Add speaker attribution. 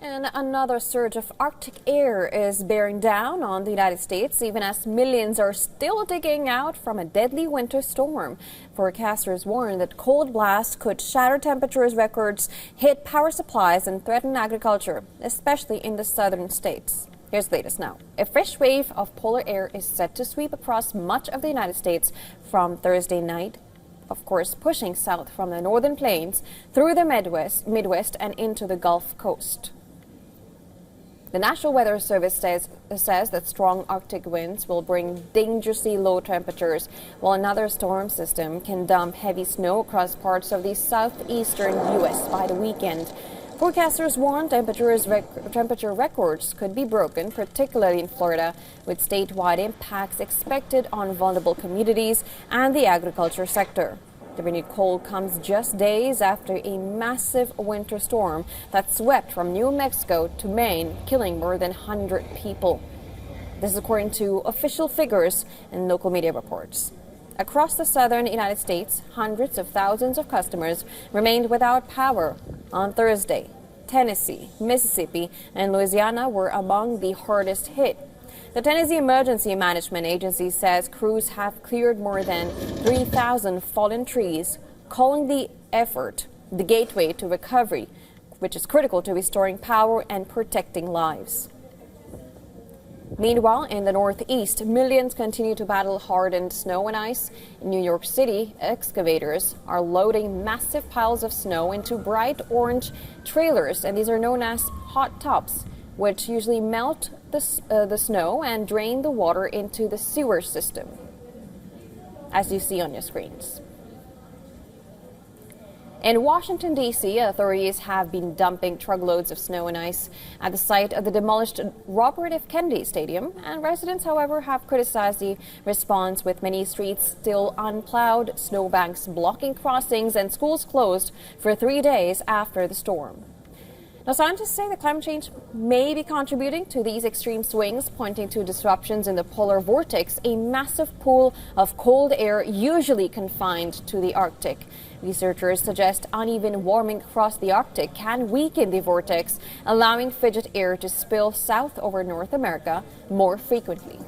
Speaker 1: And another surge of Arctic air is bearing down on the United States, even as millions are still digging out from a deadly winter storm. Forecasters warn that cold blasts could shatter temperatures records, hit power supplies, and threaten agriculture, especially in the southern states. Here's the latest now. A fresh wave of polar air is set to sweep across much of the United States from Thursday night, of course pushing south from the northern plains through the Midwest and into the Gulf Coast. The National Weather Service says that strong Arctic winds will bring dangerously low temperatures, while another storm system can dump heavy snow across parts of the southeastern U.S. by the weekend. Forecasters warn temperature records could be broken, particularly in Florida, with statewide impacts expected on vulnerable communities and the agriculture sector. The renewed cold comes just days after a massive winter storm that swept from New Mexico to Maine, killing more than 100 people. This is according to official figures and local media reports. Across the southern United States, hundreds of thousands of customers remained without power on Thursday. Tennessee, Mississippi, and Louisiana were among the hardest hit. The Tennessee Emergency Management Agency says crews have cleared more than 3,000 fallen trees, calling the effort the gateway to recovery, which is critical to restoring power and protecting lives. Meanwhile, in the Northeast, millions continue to battle hardened snow and ice. In New York City, excavators are loading massive piles of snow into bright orange trailers, and these are known as hot tops, which usually melt the snow and drain the water into the sewer system, as you see on your screens. In Washington, D.C., authorities have been dumping truckloads of snow and ice at the site of the demolished Robert F. Kennedy Stadium, and residents, however, have criticized the response, with many streets still unplowed, snowbanks blocking crossings, and schools closed for 3 days after the storm. Now, scientists say that climate change may be contributing to these extreme swings, pointing to disruptions in the polar vortex, a massive pool of cold air usually confined to the Arctic. Researchers suggest uneven warming across the Arctic can weaken the vortex, allowing frigid air to spill south over North America more frequently.